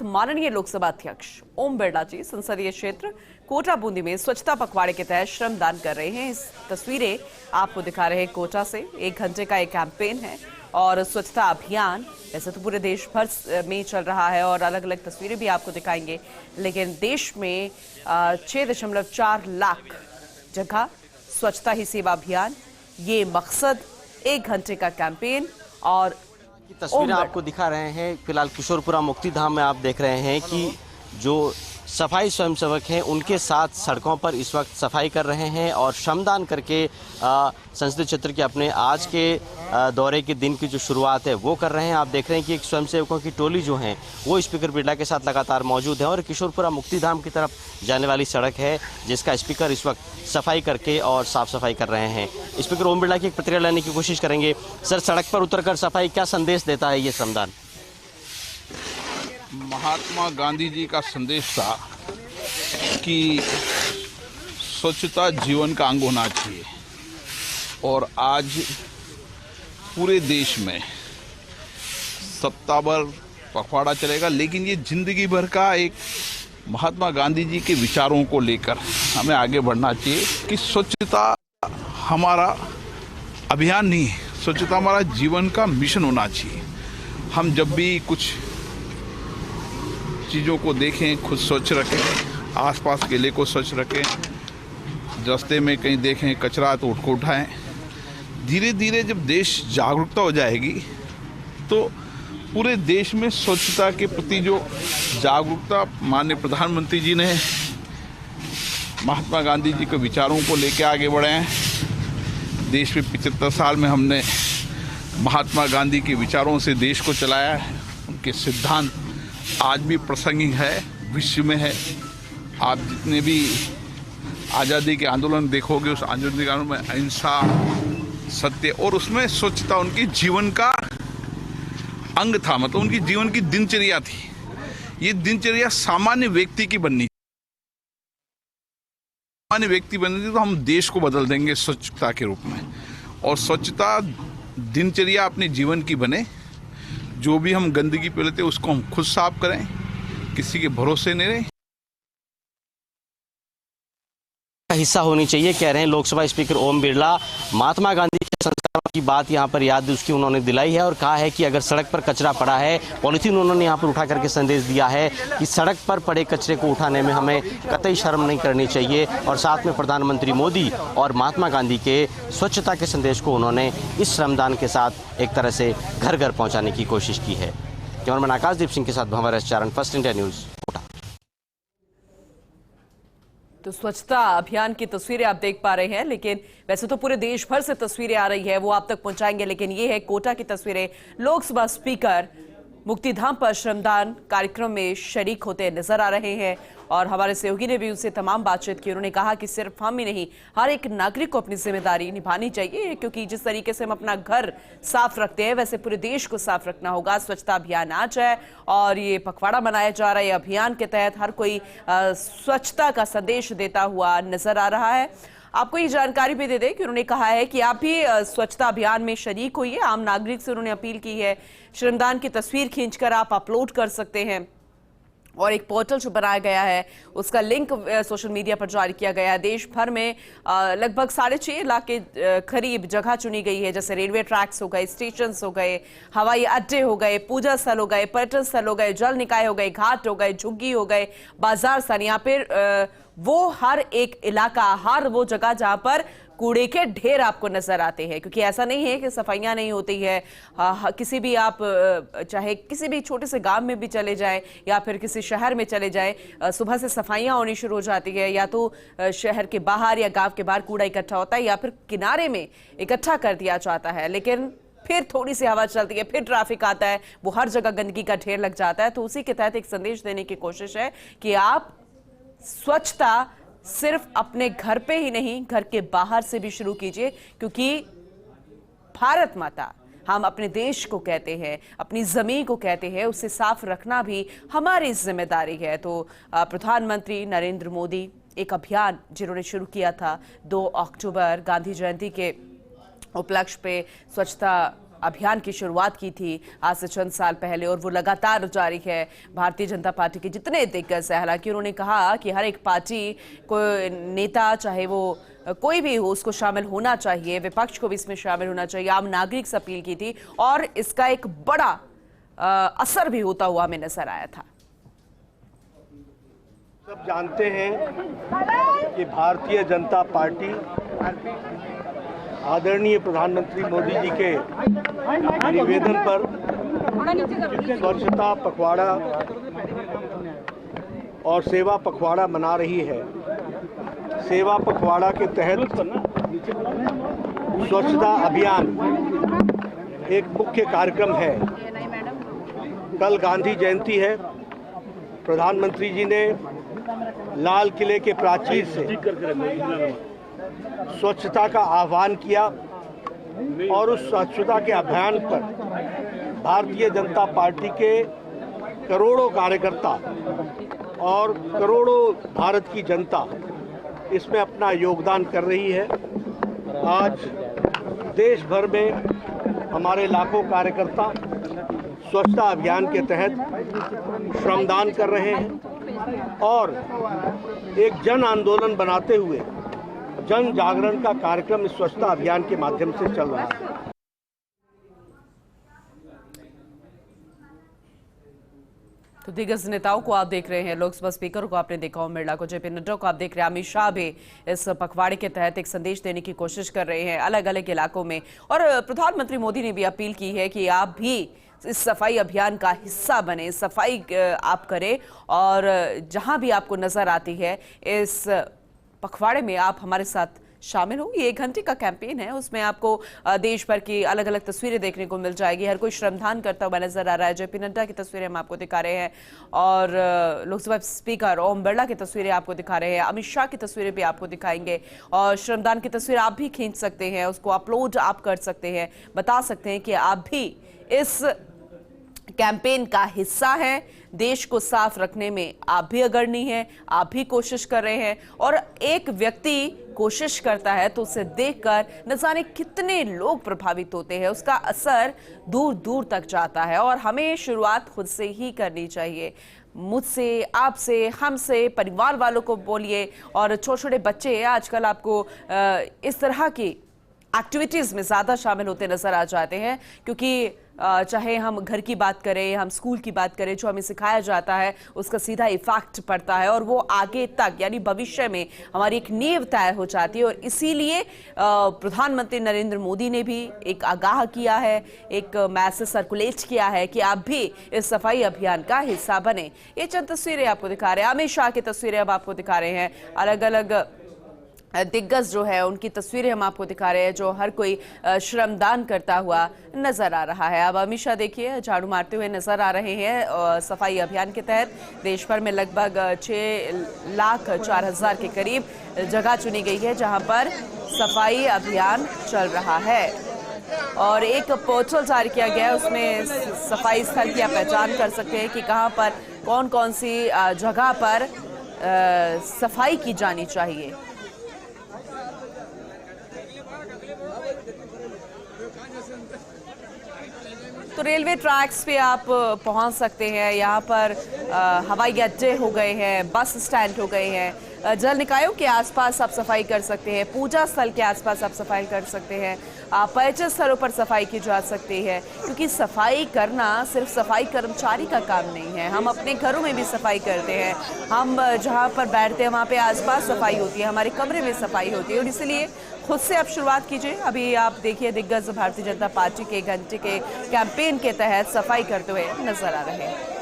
माननीय लोकसभा अध्यक्ष ओम बिरला जी संसदीय क्षेत्र कोटा बूंदी में स्वच्छता पखवाड़े के तहत श्रमदान कर रहे हैं। इस तस्वीरें आपको दिखा रहे हैं कोटा से। 1 घंटे का एक कैंपेन है और स्वच्छता अभियान वैसे तो पूरे देश भर में चल रहा है और अलग अलग तस्वीरें भी आपको दिखाएंगे, लेकिन देश में 6.4 लाख जगह स्वच्छता ही सेवा अभियान, ये मकसद 1 घंटे का कैंपेन। और की तस्वीरें आपको दिखा रहे हैं। फिलहाल किशोरपुरा मुक्ति धाम में आप देख रहे हैं कि जो सफाई स्वयंसेवक हैं उनके साथ सड़कों पर इस वक्त सफाई कर रहे हैं और श्रमदान करके संसदीय क्षेत्र के अपने आज के दौरे के दिन की जो शुरुआत है वो कर रहे हैं। आप देख रहे हैं कि एक स्वयंसेवकों की टोली जो है वो स्पीकर बिरला के साथ लगातार मौजूद है और किशोरपुरा मुक्ति धाम की तरफ जाने वाली सड़क है जिसका स्पीकर इस वक्त सफाई करके और साफ सफाई कर रहे हैं। स्पीकर ओम बिरला की एक प्रतिक्रिया लेने की कोशिश करेंगे। सर, सड़क पर उतरकर सफाई क्या संदेश देता है ये श्रमदान? महात्मा गांधी जी का संदेश था कि स्वच्छता जीवन का अंग होना चाहिए और आज पूरे देश में सप्ताह भर पखवाड़ा चलेगा, लेकिन ये जिंदगी भर का एक महात्मा गांधी जी के विचारों को लेकर हमें आगे बढ़ना चाहिए कि स्वच्छता हमारा अभियान नहीं है, स्वच्छता हमारा जीवन का मिशन होना चाहिए। हम जब भी कुछ चीज़ों को देखें खुद स्वच्छ रखें, आसपास केले को स्वच्छ रखें, रास्ते में कहीं देखें कचरा तो उठ को उठाएं। धीरे धीरे जब देश जागरूकता हो जाएगी तो पूरे देश में स्वच्छता के प्रति जो जागरूकता माननीय प्रधानमंत्री जी ने महात्मा गांधी जी के विचारों को लेकर आगे बढ़े हैं। देश में 75 साल में हमने महात्मा गांधी के विचारों से देश को चलाया है। उनके सिद्धांत आज भी प्रासंगिक है, विश्व में है। आप जितने भी आज़ादी के आंदोलन देखोगे उस आंदोलन में अहिंसा, सत्य और उसमें स्वच्छता उनके जीवन का अंग था, मतलब उनकी जीवन की दिनचर्या थी। ये दिनचर्या सामान्य व्यक्ति की बननी, सामान्य व्यक्ति बननी थी तो हम देश को बदल देंगे स्वच्छता के रूप में। और स्वच्छता दिनचर्या अपने जीवन की बने। जो भी हम गंदगी फैलाते हैं उसको हम खुद साफ करें, किसी के भरोसे नहीं रहें। हिस्सा होनी चाहिए, कह रहे हैं लोकसभा स्पीकर ओम बिरला। महात्मा गांधी के संस्कारों की बात यहाँ पर याद उसकी उन्होंने दिलाई है और कहा है कि अगर सड़क पर कचरा पड़ा है, पॉलीथीन उन्होंने यहाँ पर उठा करके संदेश दिया है कि सड़क पर पड़े कचरे को उठाने में हमें कतई शर्म नहीं करनी चाहिए। और साथ में प्रधानमंत्री मोदी और महात्मा गांधी के स्वच्छता के संदेश को उन्होंने इस श्रमदान के साथ एक तरह से घर घर पहुँचाने की कोशिश की है। कैमरामैन आकाशदीप सिंह के साथ भंवर एस चारण, फर्स्ट इंडिया न्यूज़। तो स्वच्छता अभियान की तस्वीरें आप देख पा रहे हैं, लेकिन वैसे तो पूरे देश भर से तस्वीरें आ रही है, वो आप तक पहुंचाएंगे, लेकिन ये है कोटा की तस्वीरें। लोकसभा स्पीकर मुक्तिधाम पर श्रमदान कार्यक्रम में शरीक होते नजर आ रहे हैं और हमारे सहयोगी ने भी उनसे तमाम बातचीत की। उन्होंने कहा कि सिर्फ हम ही नहीं, हर एक नागरिक को अपनी जिम्मेदारी निभानी चाहिए, क्योंकि जिस तरीके से हम अपना घर साफ रखते हैं वैसे पूरे देश को साफ रखना होगा। स्वच्छता अभियान आज है और ये पखवाड़ा मनाया जा रहा है। अभियान के तहत हर कोई स्वच्छता का संदेश देता हुआ नजर आ रहा है। आपको ये जानकारी भी दे दें कि उन्होंने कहा है कि आप भी स्वच्छता अभियान में शरीक होइए। आम नागरिक से उन्होंने अपील की है, श्रमदान की तस्वीर खींचकर आप अपलोड कर सकते हैं और एक पोर्टल जो बनाया गया है उसका लिंक सोशल मीडिया पर जारी किया गया है। देश भर में लगभग 6.5 लाख के करीब जगह चुनी गई है, जैसे रेलवे ट्रैक्स हो गए, स्टेशन हो गए, हवाई अड्डे हो गए, पूजा स्थल हो गए, पर्यटन स्थल हो गए, जल निकाय हो गए, घाट हो गए, झुग्गी हो गए, बाजार स्थल। यहाँ पर वो हर एक इलाका, हर वो जगह जहां पर कूड़े के ढेर आपको नजर आते हैं, क्योंकि ऐसा नहीं है कि सफाइयां नहीं होती है। किसी भी आप चाहे किसी भी छोटे से गांव में भी चले जाएं या फिर किसी शहर में चले जाएं, सुबह से सफाइयां होनी शुरू हो जाती है। या तो शहर के बाहर या गांव के बाहर कूड़ा इकट्ठा होता है या फिर किनारे में इकट्ठा कर दिया जाता है, लेकिन फिर थोड़ी सी हवा चलती है, फिर ट्रैफिक आता है, वो हर जगह गंदगी का ढेर लग जाता है। तो उसी के तहत एक संदेश देने की कोशिश है कि आप स्वच्छता सिर्फ अपने घर पे ही नहीं, घर के बाहर से भी शुरू कीजिए, क्योंकि भारत माता हम अपने देश को कहते हैं, अपनी जमीन को कहते हैं, उसे साफ रखना भी हमारी जिम्मेदारी है। तो प्रधानमंत्री नरेंद्र मोदी एक अभियान जिन्होंने शुरू किया था 2 अक्टूबर गांधी जयंती के उपलक्ष्य पे स्वच्छता अभियान की शुरुआत की थी आज से चंद साल पहले, और वो लगातार जारी है। भारतीय जनता पार्टी के जितने दिग्गज हैं, हालांकि उन्होंने कहा कि हर एक पार्टी को नेता, चाहे वो कोई भी हो, उसको शामिल होना चाहिए, विपक्ष को भी इसमें शामिल होना चाहिए, आम नागरिक से अपील की थी, और इसका एक बड़ा असर भी होता हुआ हमें नजर आया था। सब जानते हैं कि भारतीय जनता पार्टी आदरणीय प्रधानमंत्री मोदी जी के निवेदन पर स्वच्छता पखवाड़ा और सेवा पखवाड़ा मना रही है। सेवा पखवाड़ा के तहत स्वच्छता अभियान एक मुख्य कार्यक्रम है। कल गांधी जयंती है। प्रधानमंत्री जी ने लाल किले के प्राचीर से स्वच्छता का आह्वान किया और उस स्वच्छता के अभियान पर भारतीय जनता पार्टी के करोड़ों कार्यकर्ता और करोड़ों भारत की जनता इसमें अपना योगदान कर रही है। आज देश भर में हमारे लाखों कार्यकर्ता स्वच्छता अभियान के तहत श्रमदान कर रहे हैं और एक जन आंदोलन बनाते हुए जन जागरण का कार्यक्रम इस स्वच्छता अभियान के माध्यम से चल रहा है। तो दिग्गज नेताओं को आप देख रहे हैं, लोकसभा स्पीकर को आपने देखा, ओम बिरला को, जेपी नड्डा को आप देख रहे हैं, अमित शाह भी इस पखवाड़े के तहत एक संदेश देने की कोशिश कर रहे हैं अलग अलग इलाकों में। और प्रधानमंत्री मोदी ने भी अपील की है कि आप भी इस सफाई अभियान का हिस्सा बने, सफाई आप करें, और जहां भी आपको नजर आती है इस पखवाड़े में आप हमारे साथ शामिल हो। ये 1 घंटे का कैंपेन है, उसमें आपको देश भर की अलग अलग तस्वीरें देखने को मिल जाएगी। हर कोई श्रमदान करता हुआ नजर आ रहा है। जेपी नड्डा की तस्वीरें हम आपको दिखा रहे हैं और लोकसभा स्पीकर ओम बिरला की तस्वीरें आपको दिखा रहे हैं, अमित शाह की तस्वीरें भी आपको दिखाएंगे, और श्रमदान की तस्वीर आप भी खींच सकते हैं, उसको अपलोड आप कर सकते हैं, बता सकते हैं कि आप भी इस कैंपेन का हिस्सा है। देश को साफ रखने में आप भी अग्रणी हैं, आप भी कोशिश कर रहे हैं, और एक व्यक्ति कोशिश करता है तो उसे देखकर न जाने कितने लोग प्रभावित होते हैं, उसका असर दूर दूर तक जाता है। और हमें शुरुआत खुद से ही करनी चाहिए, मुझसे, आपसे, हमसे, परिवार वालों को बोलिए। और छोटे छोटे बच्चे आजकल आपको इस तरह की एक्टिविटीज़ में ज़्यादा शामिल होते नजर आ जाते हैं, क्योंकि चाहे हम घर की बात करें, हम स्कूल की बात करें, जो हमें सिखाया जाता है उसका सीधा इफेक्ट पड़ता है और वो आगे तक यानी भविष्य में हमारी एक नींव तय हो जाती है। और इसीलिए प्रधानमंत्री नरेंद्र मोदी ने भी एक आगाह किया है, एक मैसेज सर्कुलेट किया है कि आप भी इस सफाई अभियान का हिस्सा बने। ये चंद तस्वीरें आपको दिखा रहे हैं, अमित शाह की तस्वीरें अब आपको दिखा रहे हैं, अलग अलग दिग्गज जो है उनकी तस्वीरें हम आपको दिखा रहे हैं, जो हर कोई श्रमदान करता हुआ नजर आ रहा है। अब अमित शाह देखिए झाड़ू मारते हुए नजर आ रहे हैं। सफाई अभियान के तहत देश भर में लगभग 6,04,000 के करीब जगह चुनी गई है जहां पर सफाई अभियान चल रहा है, और एक पोर्टल जारी किया गया है, उसमें सफाई स्थल की आप पहचान कर सकते हैं कि कहां पर कौन कौन सी जगह पर सफाई की जानी चाहिए। तो रेलवे ट्रैक्स पे आप पहुंच सकते हैं, यहाँ पर हवाई अड्डे हो गए हैं, बस स्टैंड हो गए हैं, जल निकायों के आसपास आप सफाई कर सकते हैं, पूजा स्थल के आसपास आप सफाई कर सकते हैं, पर्यटन स्थलों पर सफाई की जा सकती है, क्योंकि सफाई करना सिर्फ सफाई कर्मचारी का काम नहीं है, हम अपने घरों में भी सफाई करते हैं, हम जहाँ पर बैठते हैं वहाँ पे आसपास सफाई होती है, हमारे कमरे में सफाई होती है, और इसलिए खुद से आप शुरुआत कीजिए। अभी आप देखिए दिग्गज भारतीय जनता पार्टी के 1 घंटे के कैंपेन के तहत सफाई करते हुए नजर आ रहे हैं।